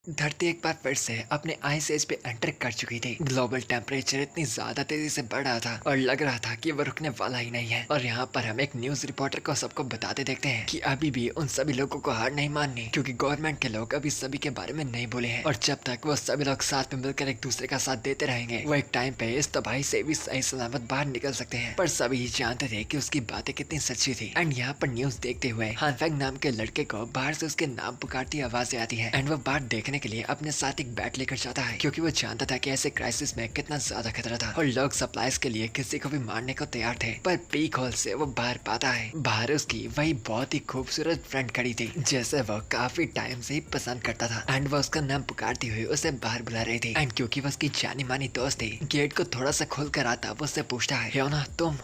धरती एक बार फिर से अपने आइस एज पे एंटर कर चुकी थी। ग्लोबल टेम्परेचर इतनी ज्यादा तेजी से बढ़ रहा था और लग रहा था कि वो रुकने वाला ही नहीं है। और यहाँ पर हम एक न्यूज रिपोर्टर को सबको बताते देखते हैं कि अभी भी उन सभी लोगों को हार नहीं माननी, क्योंकि गवर्नमेंट के लोग अभी सभी के बारे में नहीं बोले हैं। और जब तक वो सभी लोग साथ में मिलकर एक दूसरे का साथ देते रहेंगे, वो एक टाइम पे इस तबाही से भी सही सलामत बाहर निकल सकते हैं। पर सभी जानते थे कि उसकी बातें कितनी सच्ची थी। एंड यहाँ पर न्यूज देखते हुए हानफेंग नाम के लड़के को बाहर से उसके नाम पुकारती आवाजें आती है। एंड वो बाहर देखने के लिए अपने साथ एक बैट लेकर जाता है, क्योंकि वो जानता था कि ऐसे क्राइसिस में कितना ज्यादा खतरा था और लोग सप्लाईज के लिए किसी को भी मारने को तैयार थे। पर पीक हॉल से वो बाहर पाता है। बाहर उसकी वही बहुत ही खूबसूरत फ्रेंड खड़ी थी, जैसे वो काफी टाइम से ही पसंद करता था। एंड वो उसका नाम पुकारती हुई उसे बाहर बुला रही थी। एंड क्योंकि वो उसकी जानी मानी दोस्त थी, गेट को थोड़ा सा खोल कर आता वो उससे पूछता है, ह्योना तुम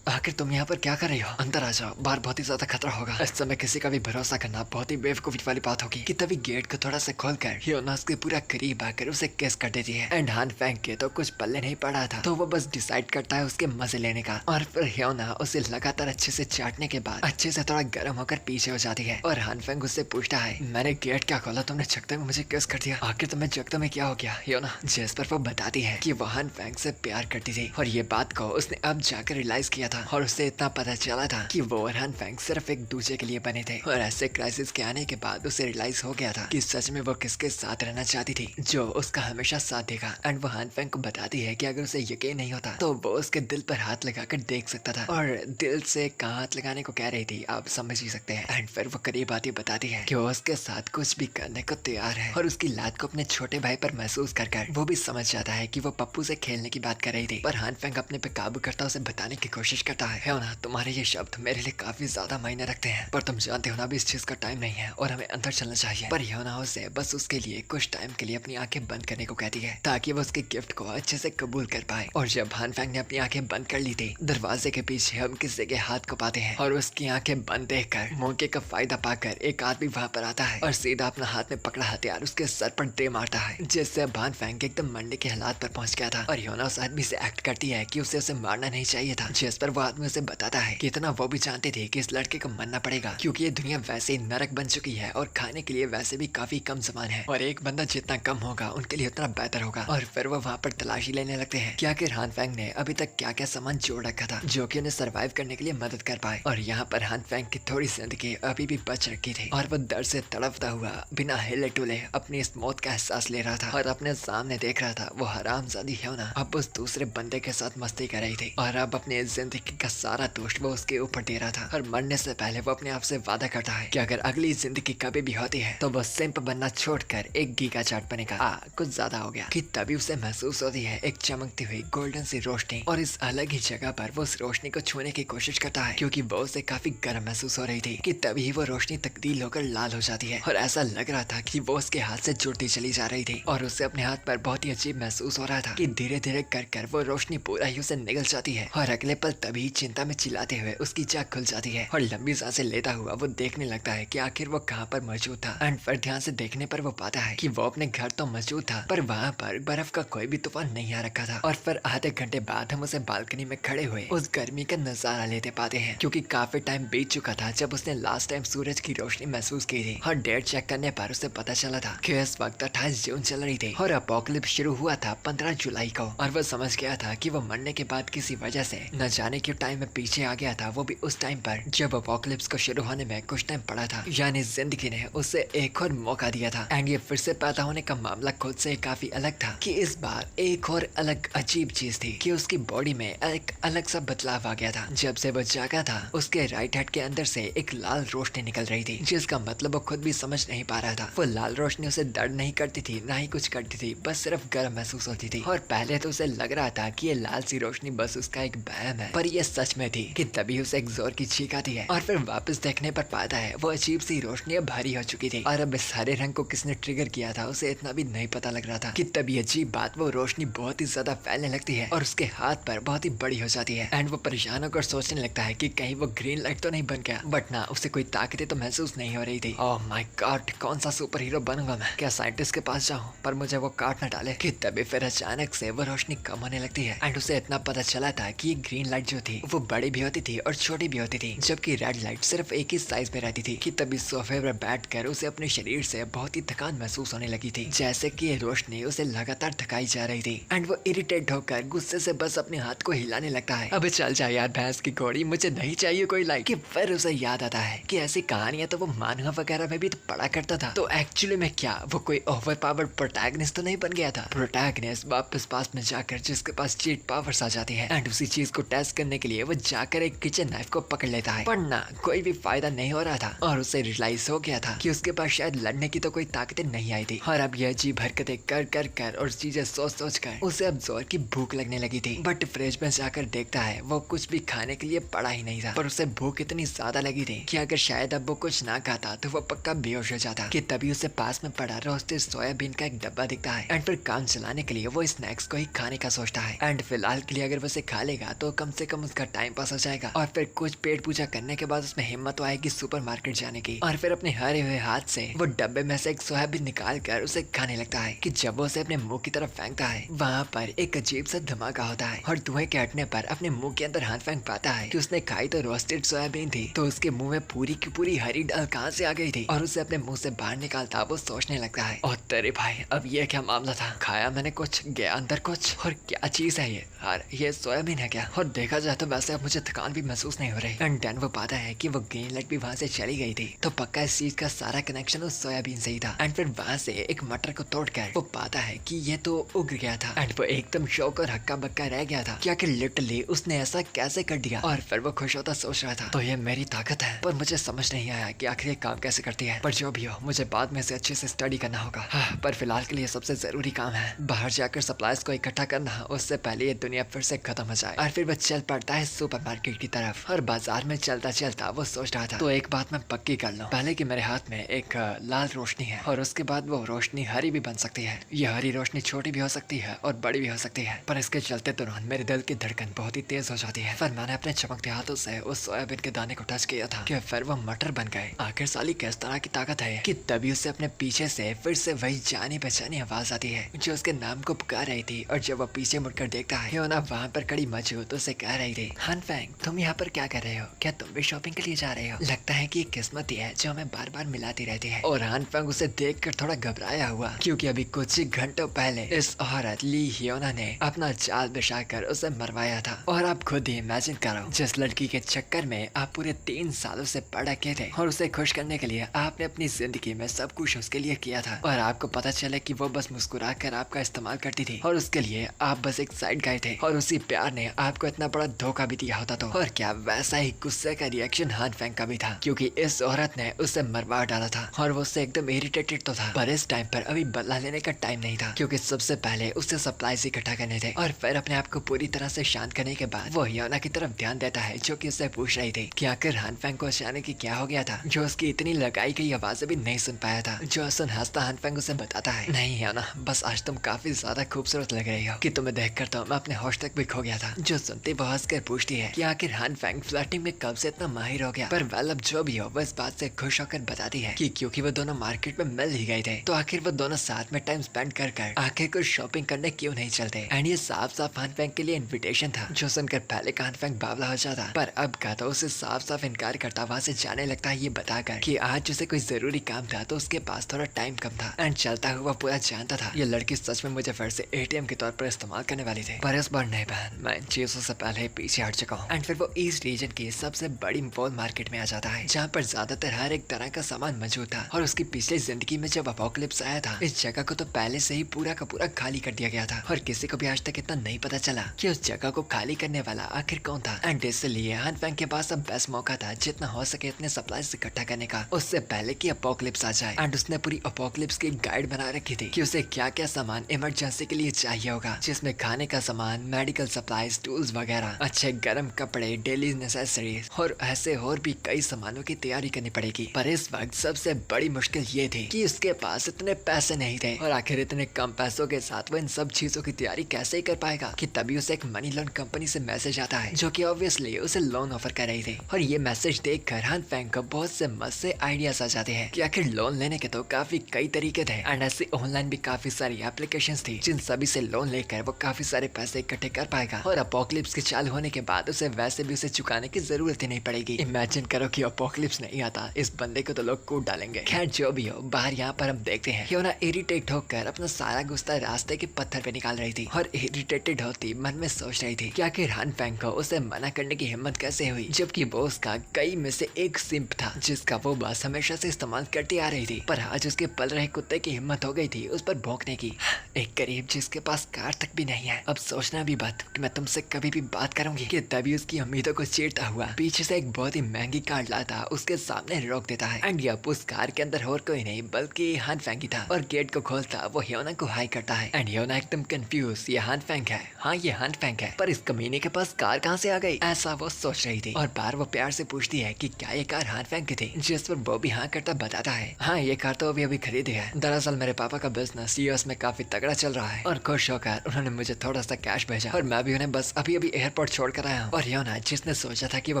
आखिर तुम यहाँ पर क्या कर रही हो? अंदर आ जाओ, बाहर बहुत ही ज्यादा खतरा होगा। इस समय किसी का भी भरोसा करना बहुत ही बेवकूफी वाली बात होगी। कि तभी गेट को थोड़ा सा खोलकर ह्योना उसके पूरा करीब आकर उसे किस कर देती है। एंड हानफेंग के तो कुछ पल्ले नहीं पड़ा था, तो वो बस डिसाइड करता है उसके मजे लेने का। और फिर ह्योना उसे लगातार अच्छे से चाटने के बाद अच्छे से थोड़ा गर्म होकर पीछे हो जाती है। और हानफेंग उससे पूछता है, मैंने गेट क्या खोला, तुमने जगते में मुझे किस कर दिया? आखिर तुम्हें जगते में क्या हो गया ह्योना? जिस पर वो बताती है कि वो हानफेंग से प्यार करती थी और ये बात को उसने अब जाकर रियलाइज किया था। और उसे इतना पता चला था कि वो और हानफेंग सिर्फ एक दूसरे के लिए बने थे। और ऐसे क्राइसिस के आने के बाद उसे रियलाइज हो गया था कि सच में वो किसके साथ रहना चाहती थी, जो उसका हमेशा साथ देगा। एंड वो हानफेंग को बताती है कि अगर उसे यकीन नहीं होता तो वो उसके दिल पर हाथ लगाकर देख सकता था। और दिल से कहाँ हाथ लगाने को कह रही थी आप समझ ही सकते हैं। एंड फिर वो करीब आती बताती है कि वो उसके साथ कुछ भी करने को तैयार है। और उसकी लात को अपने छोटे भाई पर महसूस कर वो भी समझ जाता है कि वो पप्पू से खेलने की बात कर रही थी। पर हानफेंग अपने पे काबू करता उसे बताने की कोशिश करता है, तुम्हारे ये शब्द मेरे लिए काफी ज्यादा मायने रखते हैं, पर तुम जानते हो ना अभी इस चीज का टाइम नहीं है और हमें अंदर चलना चाहिए। पर ह्योना उसे बस उसके लिए कुछ टाइम के लिए अपनी आंखें बंद करने को कहती है, ताकि वो उसके गिफ्ट को अच्छे से कबूल कर पाए। और जब हानफेंग ने अपनी आंखें बंद कर ली थी, दरवाजे के पीछे हम किसी के हाथ को पाते हैं। और उसकी आंखें बंद देखकर मौके का फायदा पाकर एक आदमी वहां पर आता है और सीधा अपना हाथ में पकड़ा हथियार उसके सर पर दे मारता है, जिससे अब हानफेंग एकदम मरने के हालात पर पहुंच गया था। और ह्योना उस आदमी से एक्ट करती है कि उसे मारना नहीं चाहिए था, जिस पर वो आदमी उसे बताता है कि इतना वो भी जानते थे कि इस लड़के को मरना पड़ेगा, क्योंकि ये दुनिया वैसे ही नरक बन चुकी है और खाने के लिए वैसे भी काफी कम सामान है और एक बंदा जितना कम होगा उनके लिए उतना बेहतर होगा। और फिर वो वहाँ पर तलाशी लेने लगते हैं कि आखिर हानफेंग ने अभी तक क्या क्या सामान जोड़ रखा था जो कि उन्हें सर्वाइव करने के लिए मदद कर पाए। और यहाँ पर हानफेंग की थोड़ी जिंदगी अभी भी बच रखी थी और वो दर्द से तड़पता हुआ बिना हिले टुले अपनी इस मौत का एहसास ले रहा था और अपने सामने देख रहा था वो हरामजादी ह्योना अब उस दूसरे बंदे के साथ मस्ती कर रही थी और अब अपनी जिंदगी का सारा दोष वो उसके ऊपर दे रहा था। और मरने से पहले वो अपने आप से वादा करता है कि अगर अगली जिंदगी कभी भी होती है तो वो सिंप बनना छोड़कर एक गीगा चाट बनेगा। कुछ ज्यादा हो गया। कि तभी उसे महसूस होती है एक चमकती हुई गोल्डन सी रोशनी और इस अलग ही जगह पर वो उस रोशनी को छूने की कोशिश करता है, क्योंकि वो उसे काफी गर्म महसूस हो रही थी। कि तभी वो रोशनी तब्दील होकर लाल हो जाती है और ऐसा लग रहा था कि वो उसके हाथ से जुड़ती चली जा रही थी। और उसे अपने हाथ पर बहुत ही अजीब महसूस हो रहा था कि धीरे धीरे कर वो रोशनी पूरा ही उसे निगल जाती है। और अगले पल तभी चिंता में चिल्लाते हुए उसकी जाग खुल जाती है और लंबी सांसें लेता हुआ वो देखने लगता है कि आखिर वो कहाँ पर मौजूद था। एंड फिर ध्यान से देखने पर वो पाता है कि वो अपने घर तो मौजूद था, पर वहाँ पर बर्फ का कोई भी तूफान नहीं आ रखा था। और फिर आधे घंटे बाद हम उसे बालकनी में खड़े हुए उस गर्मी का नजारा लेते पाते हैं, क्योंकि काफी टाइम बीत चुका था जब उसने लास्ट टाइम सूरज की रोशनी महसूस की थी। और डेट चेक करने पर उसे पता चला था कि इस वक्त 28 जून चल रही थी और अपोकलिप्स शुरू हुआ था 15 जुलाई को। और वो समझ गया था कि वो मरने के बाद किसी वजह से न जाने क्यों टाइम में पीछे आ गया था, वो भी उस टाइम पर जब अपोकलिप्स को शुरू होने में कुछ टाइम पड़ा था। यानी जिंदगी ने उसे एक और मौका दिया था। एंड ये फिर से पैदा होने का मामला खुद से काफी अलग था कि इस बार एक और अलग अजीब चीज थी कि उसकी बॉडी में एक अलग सा बदलाव आ गया था। जब से वो जागा था उसके राइट हेड के अंदर से एक लाल रोशनी निकल रही थी, जिसका मतलब वो खुद भी समझ नहीं पा रहा था। वो लाल रोशनी उसे दर्द नहीं करती थी, ना ही कुछ करती थी, बस सिर्फ गर्म महसूस होती थी। और पहले तो उसे लग रहा था कि ये लाल सी रोशनी बस उसका एक वहम है, पर ये सच में थी। कि तभी उसे एक जोर की छींक आती है और फिर वापस देखने पर पाता है वो अजीब सी रोशनी अब भारी हो चुकी थी। और अब इस हरे रंग को किसने ट्रिगर किया था उसे इतना भी नहीं पता लग रहा था। कि तभी अजीब बात वो रोशनी बहुत ही ज्यादा फैलने लगती है और उसके हाथ पर बहुत ही बड़ी हो जाती है। एंड वो परेशान होकर सोचने लगता है कि कहीं वो ग्रीन लाइट तो नहीं बन गया, बट ना उसे कोई ताकतें तो महसूस नहीं हो रही थी। ओह माय गॉड, कौन सा सुपर हीरो बनूंगा मैं? क्या साइंटिस्ट के पास जाऊं पर मुझे वो काट न डाले? कि तभी फिर अचानक से वो रोशनी कम होने लगती है एंड उसे इतना पता चला था कि ये ग्रीन लाइट जो जो थी वो बड़ी भी होती थी और छोटी भी होती थी, जबकि रेड लाइट सिर्फ एक ही साइज में रहती थी। कि तभी सोफे पर बैठकर उसे अपने शरीर से बहुत ही थकान महसूस होने लगी थी, जैसे कि ये रोशनी उसे लगातार थकाई जा रही थी। एंड वो इरिटेट होकर गुस्से से बस अपने हाथ को हिलाने लगता है। अब चल जा यार भैंस की घोड़ी, मुझे नहीं चाहिए कोई लाइट। कि फिर उसे याद आता है कि ऐसी कहानियां तो वो मानगा वगैरह में भी तो पढ़ा करता था। तो एक्चुअली में क्या वो कोई ओवर पावर्ड प्रोटैगनिस्ट तो नहीं बन गया था। प्रोटैगनिस्ट वापस पास में जाकर जिसके पास चीट पावर्स आ जाती है, एंड उसी चीज को टेस्ट करने के लिए वो जाकर एक किचन नाइफ को पकड़ लेता है, पर ना कोई भी फायदा नहीं हो रहा था। और उसे रियलाइज हो गया था कि उसके पास शायद लड़ने की तो कोई ताकतें नहीं आई थी। और अब यह अजीब हरकतें कर कर कर और चीजें सोच सोच कर उसे अब जोर की भूख लगने लगी थी। बट फ्रिज में जाकर देखता है वो कुछ भी खाने के लिए पड़ा ही नहीं था, पर उसे भूख इतनी ज्यादा लगी थी कि अगर शायद अब वो कुछ ना खाता तो वो पक्का बेहोश हो जाता। कि तभी उसे पास में पड़ा रोस्टेड सोयाबीन का एक डब्बा दिखता है, एंड फिर काम चलाने के लिए वो स्नैक्स को ही खाने का सोचता है। एंड फिलहाल के लिए अगर वो इसे खा लेगा तो कम से कम उसका टाइम पास हो जाएगा, और फिर कुछ पेट पूजा करने के बाद उसमें हिम्मत तो आएगी सुपरमार्केट जाने की। और फिर अपने हरे हुए हाथ से वो डब्बे में से एक सोयाबीन निकाल कर उसे खाने लगता है। कि जब वो उसे अपने मुंह की तरफ फेंकता है, वहाँ पर एक अजीब सा धमाका होता है, और धुएं के हटने पर अपने मुंह के अंदर हाथ फेंक पाता है कि उसने खाई तो रोस्टेड सोयाबीन थी, तो उसके मुंह में पूरी की पूरी हरी दाल कहाँ से आ गई थी। और उसे अपने मुंह से बाहर निकालता वो सोचने लगता है, और तेरे भाई अब ये क्या मामला था, खाया मैंने कुछ, गया अंदर कुछ, और क्या चीज है ये यार, ये सोयाबीन है क्या। और देखा जाए तो वैसे अब मुझे थकान भी महसूस नहीं हो रही। एंड देन वो पाता है कि वो ग्रीन लाइट भी वहाँ से चली गई थी, तो पक्का इस चीज का सारा कनेक्शन उस सोयाबीन से ही था। एंड फिर वहाँ से एक मटर को तोड़कर वो पाता है कि ये तो उग गया था, एंड वो एकदम शौक और हक्का बक्का रह गया था कि आखिर लिटरली उसने ऐसा कैसे कर दिया। और फिर वो खुश होता सोच रहा था, तो ये मेरी ताकत है, पर मुझे समझ नहीं आया कि आखिर ये काम कैसे करती है। पर जो भी हो, मुझे बाद में से अच्छे से स्टडी करना होगा। हाँ, पर फिलहाल के लिए सबसे जरूरी काम है बाहर जाकर सप्लाईज को इकट्ठा करना, उससे पहले ये दुनिया फिर से खत्म हो जाए। और फिर वो चल पड़ता है सुपरमार्केट की तरफ, और बाजार में चलता चलता वो सोच रहा था, तो एक बात मैं पक्की कर लूं, पहले कि मेरे हाथ में एक लाल रोशनी है, और उसके बाद वो रोशनी हरी भी बन सकती है। ये हरी रोशनी छोटी भी हो सकती है और बड़ी भी हो सकती है, पर इसके चलते तुरंत मेरे दिल की धड़कन बहुत ही तेज हो जाती है। फिर मैंने अपने चमकते हाथों से उस सोयाबीन के दाने को टच किया था कि फिर वो मटर बन गए। आखिर साली किस तरह की ताकत है कि तभी उसे अपने पीछे से फिर से वही जानी पहचानी आवाज आती है जो उसके नाम को पुकार रही थी। और जब वो पीछे मुड़कर देखता है, ह्योना वहाँ पर खड़ी मौजूद उसे कह रही थी, हान फेंग तुम यहाँ पर क्या कर रहे हो, क्या तुम भी शॉपिंग के लिए जा रहे हो। लगता है कि ये किस्मत ही है जो हमें बार बार मिलाती रहती है। और हान फेंग उसे देख कर थोड़ा घबराया हुआ, क्योंकि अभी कुछ ही घंटों पहले इस औरत ली ह्योना ने अपना जाल बिछाकर उसे मरवाया था। और आप खुद ही इमेजिन करो, जिस लड़की के चक्कर में आप पूरे 3 सालों से पड़ा के थे, और उसे खुश करने के लिए आपने अपनी जिंदगी में सब कुछ उसके लिए किया था, और आपको पता चले कि वो बस मुस्कुरा कर आपका इस्तेमाल करती थी, और उसके लिए आप बस एक साइड गए थे, और उसी प्यार ने आपको इतना बड़ा धोखा भी दिया होता तो। और क्या वैसा ही गुस्से का रिएक्शन हान फेंग का भी था, क्योंकि इस औरत ने उसे मरवा डाला था, और वो उससे एकदम इरिटेटेड तो था, पर इस टाइम पर अभी बदला लेने का टाइम नहीं था, क्योंकि सबसे पहले उसे सप्लाईज इकट्ठा करने थे। और फिर अपने आप को पूरी तरह से शांत करने के बाद वो ह्योना की तरफ ध्यान देता है, जो कि उससे पूछ रही थी कि आखिर हान फेंग को अचानक की क्या हो गया था, जो उसकी इतनी लगाई गई आवाजें भी नहीं सुन पाया था। जो सुन हंसता हान फेंग उसे बताता है, नहीं ह्योना, बस आज तुम काफी ज्यादा खूबसूरत लग रही हो कि तुम्हें देखकर तो मैं अपने होश तक भी खो गया था। जो सुनते वो हंसकर पूछती है कि आखिर हान फेंग फ्लर्टिंग में कब से इतना माहिर हो गया। पर वेल अब जो भी हो, वो इस बात से खुश होकर बताती है कि क्योंकि वो दोनों मार्केट में मिल ही गए थे, तो आखिर वो दोनों साथ में टाइम स्पेंड कर आखिर कुछ शॉपिंग करने क्यों नहीं चलते। एंड ये साफ साफ हान फेंग के लिए इन्विटेशन था, जो सुनकर पहले का हान फेंग बावला हो जाता, पर अब का तो उसे साफ साफ इनकार करता वहाँ से जाने लगता है, ये बताकर कि आज उसे कोई जरूरी काम था, तो उसके पास थोड़ा टाइम कम था। एंड चलता हुआ पूरा जानता था ये लड़की सच में मुझे फिर से ATM के तौर पर इस्तेमाल करने वाली थी, पर इस बार नहीं बहन, मैं इन चीजों से पहले ही पीछे हट चुका हूँ। एंड फिर वो ईस्ट रीजन की सबसे बड़ी मॉल मार्केट में आ जाता है, जहाँ पर ज्यादातर हर एक तरह का सामान मौजूद था। और उसकी पिछली जिंदगी में जब अपोकलिप्स आया था, इस जगह को तो पहले से ही पूरा का पूरा खाली कर दिया गया था, और किसी को भी आज तक इतना नहीं पता चला कि उस जगह को खाली करने वाला आखिर कौन था। एंड इसलिए हान फेंग के पास अब बेस्ट मौका था जितना हो सके इतने सप्लाईज इकट्ठा करने का, उससे पहले कि अपोकलिप्स आ जाए। एंड उसने पूरी अपोकलिप्स की गाइड बना रखी थी कि उसे क्या क्या सामान इमरजेंसी के लिए चाहिए होगा, जिसमें खाने का सामान, मेडिकल सप्लाईज, टूल्स वगैरह, अच्छे गर्म कपड़े, डेली नेसेसरीज और ऐसे और भी कई सामानों की तैयारी करनी पड़ेगी। पर इस वक्त सबसे बड़ी मुश्किल ये थी कि उसके पास इतने पैसे नहीं थे, और आखिर इतने कम पैसों के साथ वो इन सब चीजों की तैयारी कैसे ही कर पाएगा। कि तभी उसे एक मनी लोन कंपनी से मैसेज आता है, जो कि ऑब्वियसली उसे लोन ऑफर कर रही थी। और ये मैसेज देखकर हान फेंग को बहुत से मस्त से आइडियाज आ जाते हैं कि आखिर लोन लेने के तो काफी कई तरीके थे, एंड ऐसे ऑनलाइन भी काफी सारी एप्लीकेशंस थी जिन सभी से लोन लेकर वो काफी सारे पैसे इकट्ठे कर पाएगा और अपोकलिप्स की चाल चालू होने के बाद उसे वैसे भी उसे चुकाने की जरूरत ही नहीं पड़ेगी। इमेजिन करो कि अपोकलिप्स नहीं आता, इस बंदे को तो लोग कूट डालेंगे। खैर जो भी हो, बाहर यहाँ पर हम देखते हैं ह्योना इरिटेट होकर अपना सारा गुस्सा रास्ते के पत्थर पे निकाल रही थी और इरिटेटेड होती मन में सोच रही थी कि आखिर हान फेंग को उसे मना करने की हिम्मत कैसे हुई, जबकि वो उसका कई में से एक सिंप था जिसका वो बस हमेशा से इस्तेमाल करती आ रही थी। पर आज उसके पल रहे कुत्ते की हिम्मत हो गई थी उस पर भौंकने की। एक गरीब जिसके पास कार तक भी नहीं है, अब सोचना भी बात कि मैं तुमसे कभी भी बात करूंगी। कि तभी उसकी उम्मीदों को चीरता हुआ पीछे से एक बहुत ही महंगी कार लाता उसके सामने रोक देता है। एंड यप उस कार के अंदर और कोई नहीं बल्कि हान फेंग ही था और गेट को खोलता वो ह्योना को हाई करता है। एंड ह्योना एकदम कंफ्यूज, ये हान फेंग है, हाँ ये हान फेंग है, पर इस कमीने के पास कार कहाँ से आ गई, ऐसा वो सोच रही थी। और बार वो प्यार से पूछती है कि क्या ये कार हान फेंग की थी, जिस पर वो भी हाँ करता बताता है हाँ ये कार तो अभी अभी खरीदी है, दरअसल मेरे पापा का बिजनेस यूएस में काफी तगड़ा चल रहा है और खुश होकर उन्होंने मुझे थोड़ा सा कैश भेजा और मैं भी उन्हें बस अभी अभी एयरपोर्ट छोड़ कर आया हूँ। और ह्योना जिसने सोचा था कि वो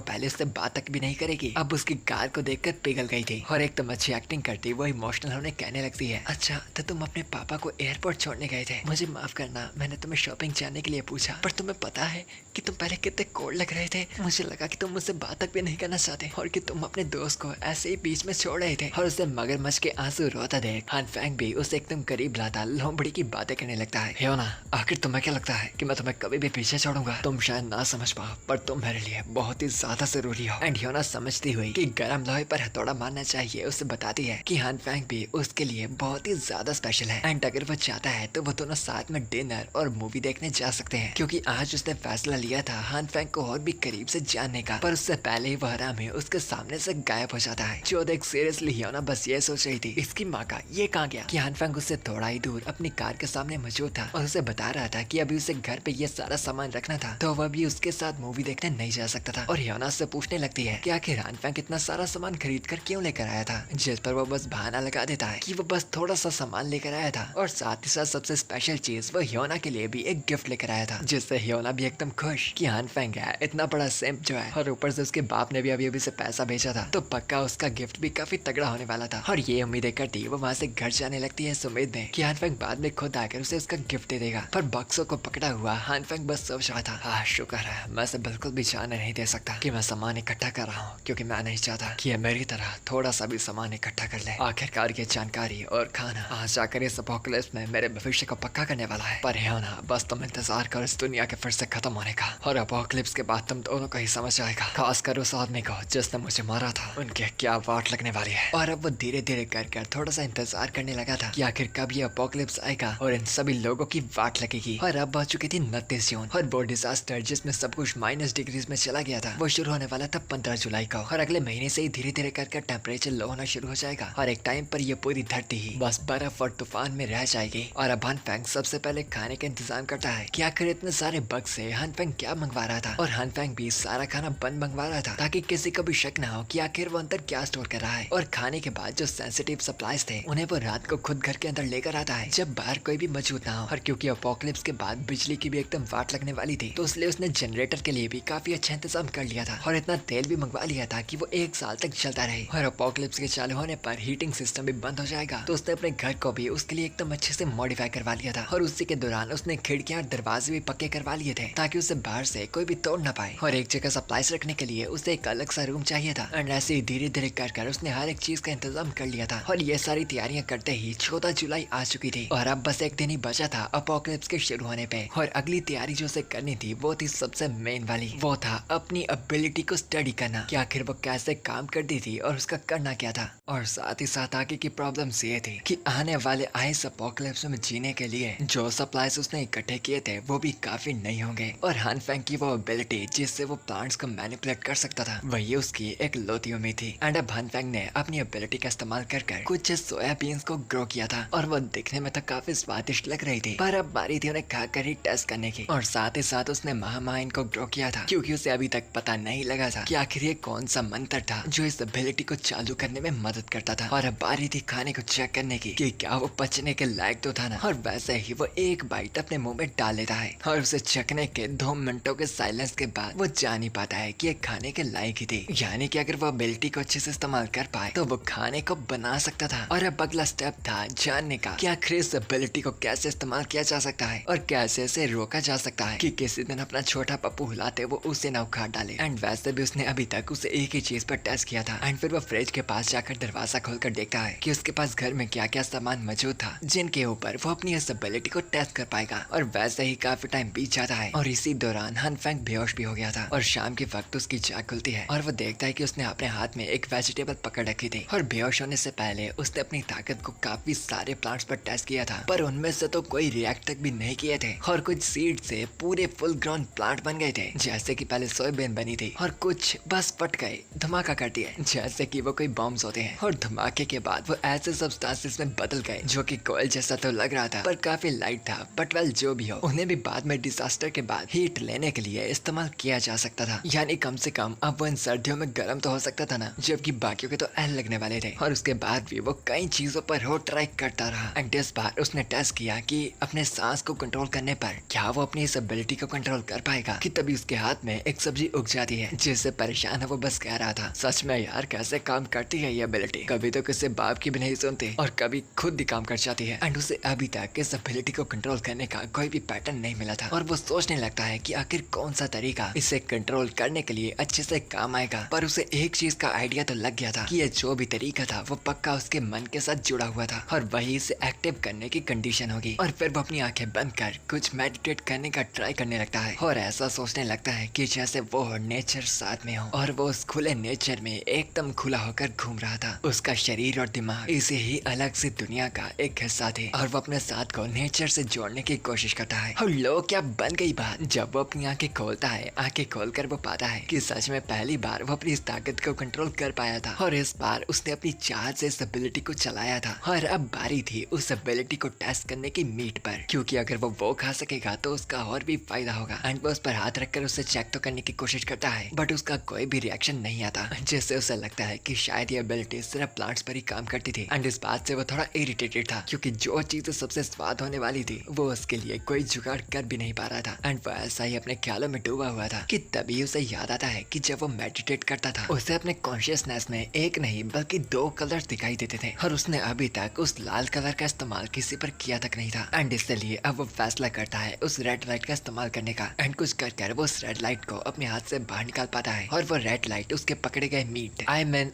पहले उससे बात तक भी नहीं करेगी, अब उसकी कार को देखकर पिघल गई थी और एकदम अच्छी एक्टिंग करती वो इमोशनल होने कहने लगती है, अच्छा तो तुम अपने पापा को एयरपोर्ट छोड़ने गए थे, मुझे माफ करना मैंने तुम्हें शॉपिंग जाने के लिए पूछा, पर तुम्हें पता है कि तुम पहले कितने कोल्ड लग रहे थे, मुझे लगा कि तुम मुझसे बात तक भी नहीं करना चाहते और कि तुम अपने दोस्त को ऐसे ही बीच में छोड़ रहे थे। और उसे मगरमच्छ के आंसू रोता देख हान फेंग भी उसे एकदम करीब लाता लोमड़ी की बातें करने लगता है। ह्योना आखिर तुम्हें क्या लगता है कि मैं तुम्हें कभी भी पीछे छोड़ूंगा, तुम शायद ना समझ पाओ पर तुम मेरे लिए बहुत ही ज्यादा जरूरी हो। एंड ह्योना समझती हुई कि गर्म लोहे पर हथौड़ा मारना चाहिए उसे बताती है कि हान फेंग भी उसके लिए बहुत ही ज्यादा स्पेशल है। एंड अगर वो चाहता है तो वो दोनों साथ में डिनर और मूवी देखने जा सकते हैं, क्योंकि आज उसने फैसला लिया था हान फेंग को और भी करीब से जानने का। पर उससे पहले ही वह हरामी उसके सामने से गायब हो जाता है। जो देख सीरियसली ह्योना बस ये सोच रही थी इसकी माँ का ये कहाँ गया, कि हान फेंग उससे थोड़ा ही दूर अपनी कार के सामने मौजूद था और उसे बता रहा था कि अभी उसे घर पे ये सारा सामान रखना था तो वह भी उसके साथ मूवी देखने नहीं जा सकता था। और ह्योना से पूछने लगती है कि आखिर हान फेंग इतना सारा सामान खरीद कर क्यों लेकर आया था, जिस पर वो बस बहाना लगा देता है कि वो बस थोड़ा सा सामान लेकर आया था और साथ ही साथ सबसे स्पेशल चीज वो ह्योना के लिए भी एक गिफ्ट लेकर आया था, जिससे ह्योना भी एकदम खुश कि हान फेंग है इतना बड़ा सिंप जो है और ऊपर से उसके बाप ने भी अभी अभी से पैसा भेजा था तो पक्का उसका गिफ्ट भी काफी तगड़ा होने वाला था। और ये उम्मीदें करती वो वहाँ से घर जाने लगती है इस उम्मीद में कि हान फेंग बाद में खुद आकर उसे उसका गिफ्ट दे देगा। पर बक्सों को पकड़ा हुआ हान फेंग बस सोच रहा था, हाँ शुक्र है मैं से बिल्कुल भी जाने नहीं दे सकता कि मैं सामान इकट्ठा कर रहा हूँ, क्योंकि मैं नहीं चाहता कि ये मेरी तरह थोड़ा सा भी सामान इकट्ठा कर ले। आखिरकार ये जानकारी और खाना आज जाकर इस अपोकलिप्स में मेरे भविष्य को पक्का करने वाला है। पर ह्योना बस तुम इंतजार कर इस दुनिया के फिर से खत्म होने का, और अपोकलिप्स के बाद तुम दोनों को ही समझ आएगा, खासकर उस आदमी को जिसने मुझे मारा था उनके क्या वाट लगने वाली है। और अब वो धीरे धीरे कर थोड़ा सा इंतजार करने लगा था कि आखिर कब ये अपोकलिप्स आएगा और इन सभी लोगों की वाट लगेगी। और अब आ चुकी थी 29 जून और वो डिजास्टर जिसमें सब कुछ -डिग्रीज में चला गया था वो शुरू होने वाला था 15 जुलाई को। और अगले महीने से ही धीरे धीरे कर टेम्परेचर लो होना शुरू हो जाएगा और एक टाइम पर ये पूरी धरती ही बस बर्फ और तूफान में रह जाएगी। और अब हान फेंग सबसे पहले खाने का इंतजाम करता है कि आखिर इतने सारे बग से हान फेंग क्या मंगवा रहा था। और हान फेंग भी सारा खाना बंद मंगवा रहा था ताकि किसी को भी शक ना हो कि आखिर वो अंदर क्या स्टोर कर रहा है। और खाने के बाद जो सेंसिटिव सप्लाईज थे उन्हें वो रात को खुद घर के अंदर लेकर आता है जब बाहर कोई भी मौजूद ना हो। और क्योंकि अपोकलिप्स के बाद बिजली की भी एकदम वाट लगने वाली थी तो इसलिए उसने जनरेटर के लिए भी काफी अच्छा इंतजाम कर लिया था और इतना तेल भी मंगवा लिया था कि वो 1 साल तक चलता रहे। और अपोकलिप्स के चालू होने पर हीटिंग सिस्टम भी बंद हो जाएगा तो उसने अपने घर को भी उसके लिए एकदम अच्छे से मॉडिफाई करवा लिया था। और उसी के दौरान उसने खिड़कियां और दरवाजे भी पक्के करवा लिए थे ताकि उसे बाहर से कोई भी तोड़ ना पाए। और एक जगह सप्लाईज रखने के लिए उसे एक अलग सा रूम चाहिए था। और ऐसे ही धीरे धीरे कर उसने हर एक चीज का इंतजाम कर लिया था। और ये सारी तैयारियां करते ही 14 जुलाई आ चुकी थी और अब बस एक दिन ही बचा था अपोकलिप्स के शुरू होने पे। और अगली तैयारी जो उसे करनी थी वो थी सबसे मेन वाली, वो था अपनी एबिलिटी को स्टडी करना कि आखिर वो कैसे काम करती थी और उसका करना क्या था। और साथ ही साथ आगे की प्रॉब्लम्स ये थी कि आने वाले आइस अपोकलिप्स में जीने के लिए जो सप्लाईज उसने इकट्ठे किए थे वो भी काफी नहीं होंगे। और हान फेंग की वो एबिलिटी जिससे वो प्लांट्स को मैनिपुलेट कर सकता था वही उसकी एक लौती उम्मीद थी। एंड अब हान फेंग ने अपनी एबिलिटी का इस्तेमाल कर कुछ सोयाबीन्स को ग्रो किया था और वो दिखने में तो काफी स्वादिष्ट लग रही थी। पर अब बारी थी उन्हें खाकर ही टेस्ट करने की। और साथ ही साथ उसने महामाइन को ग्रो किया था क्योंकि उसे अभी तक पता नहीं लगा था कि आखिर ये कौन सा मंत्र था जो इस एबिलिटी को चालू करने में मदद करता था। और अब बारी थी खाने को चेक करने की कि क्या वो पचने के लायक तो था ना। और वैसे ही वो एक बाइट अपने मुंह में डाल लेता है और उसे चखने के 2 मिनटों के साइलेंस के बाद वो जान ही पाता है कि ये खाने के लायक ही थी। यानी कि अगर वो एबिलिटी को अच्छे से इस्तेमाल कर पाए तो वो खाने को बना सकता था। और अब अगला स्टेप था जानने का कि इस एबिलिटी को कैसे इस्तेमाल किया जा सकता है और कैसे इसे रोका जा सकता है कि किसी दिन अपना छोटा पप्पू हिलाते वो उसे ना उखाड़ डाले। एंड वैसे भी उसने अभी तक उसे एक ही चीज पर टेस्ट किया था। एंड फिर वो फ्रिज के पास जाकर दरवाजा खोलकर देखता है कि उसके पास घर में क्या क्या सामान मौजूद था जिनके ऊपर वो अपनी इस एबिलिटी को टेस्ट कर पाएगा। और वैसे ही काफी टाइम बीत जाता है और इसी दौरान हनफेंग बेहोश भी हो गया था। और शाम के वक्त उसकी जाग खुलती है और वो देखता है कि उसने अपने हाथ में एक वेजिटेबल पकड़ रखी थी। और बेहोश होने से पहले उसने अपनी ताकत को काफी सारे प्लांट्स पर टेस्ट किया था, पर उनमें से तो कोई रिएक्ट तक भी नहीं किए थे। और कुछ सीड से पूरे फुल ग्राउंड प्लांट बन गए थे, जैसे कि पहले सोयाबीन बनी थी, और कुछ बस फट गए, धमाका कर दिए जैसे कि वो कोई बॉम्ब्स होते हैं। और धमाके के बाद वो ऐसे सब्सटेंसेस में बदल गए जो कि कोयल जैसा तो लग रहा था पर काफी लाइट था। बट वेल जो भी हो, उन्हें भी बाद में डिजास्टर के बाद हीट लेने के लिए इस्तेमाल किया जा सकता था। यानी कम से कम अब वो इन सर्दियों में गर्म तो हो सकता था ना, जबकि बाकियों के तो एल लगने वाले थे। और उसके बाद भी वो कई चीजों पर हो ट्राई करता रहा। एंड इस बार उसने टेस्ट किया कि अपने सांस को कंट्रोल करने पर क्या वो अपनी इस एबिलिटी को कंट्रोल कर पाएगा। कि तभी उसके हाथ में एक सब्जी उग जाती है, जिससे परेशान है वो बस कह रहा था, सच में यार कैसे काम करती है ये एबिलिटी, कभी तो किसी बाप की भी नहीं सुनती और कभी खुद भी काम कर जाती है। एंड उसे अभी तक इस एबिलिटी को कंट्रोल करने का कोई भी पैटर्न नहीं मिला था। और वो सोचने लगता है कि आखिर कौन सा तरीका इसे कंट्रोल करने के लिए अच्छे से काम आएगा। पर उसे एक चीज का आइडिया तो लग गया था कि ये जो भी तरीका था वो पक्का उसके मन के साथ जुड़ा हुआ था और वही इसे एक्टिव करने की कंडीशन होगी। और फिर वो अपनी आंखें बंद कर कुछ मेडिटेट करने का ट्राई करने लगता है और ऐसा सोचने लगता है कि जैसे वो नेचर साथ में हो और वो उस खुले नेचर में एकदम खुला होकर घूम रहा था। उसका शरीर और दिमाग इसे ही अलग सी दुनिया का एक हिस्सा थे और वो अपने साथ को नेचर से जोड़ने की कोशिश करता है। और लोग क्या बन गई बात, जब वो अपनी आंखें खोलता है, आंखें खोलकर वो पाता है कि सच में पहली बार वो अपनी इस ताकत को कंट्रोल कर पाया था और इस बार उसने अपनी चाहत से इस एबिलिटी को चलाया था। और अब बारी थी उस एबिलिटी को टेस्ट करने की मीट पर, क्योंकि अगर वो खा सकेगा तो उसका और भी फायदा होगा। एंड वो उस पर हाथ रखकर उसे चेक तो करने की कोशिश करता है, बट उसका कोई भी रिएक्शन नहीं आता, जिससे उसे लगता है कि शायद ये एबिलिटी सिर्फ प्लांट्स पर ही काम करती थी। एंड इस बात से वो थोड़ा इरिटेटेड था, क्योंकि जो चीज सबसे स्वाद होने वाली थी वो उसके लिए कोई जुगाड़ कर भी नहीं पा रहा था। एंड वो ऐसा ही अपने ख्यालों में डूबा हुआ था कि तभी उसे याद आता है कि जब वो मेडिटेट करता था उसे अपने कॉन्शियसनेस में एक नहीं बल्कि 2 कलर्स दिखाई देते थे और उसने अभी तक उस लाल कलर का इस्तेमाल किसी पर किया तक नहीं था। एंड इसलिए अब वो फैसला करता है उस रेड लाइट का इस्तेमाल करने का। एंड कुछ कर वो उस रेड लाइट को अपने हाथ से बाहर निकाल पाता है और वो रेड लाइट उसके पकड़े गए मीट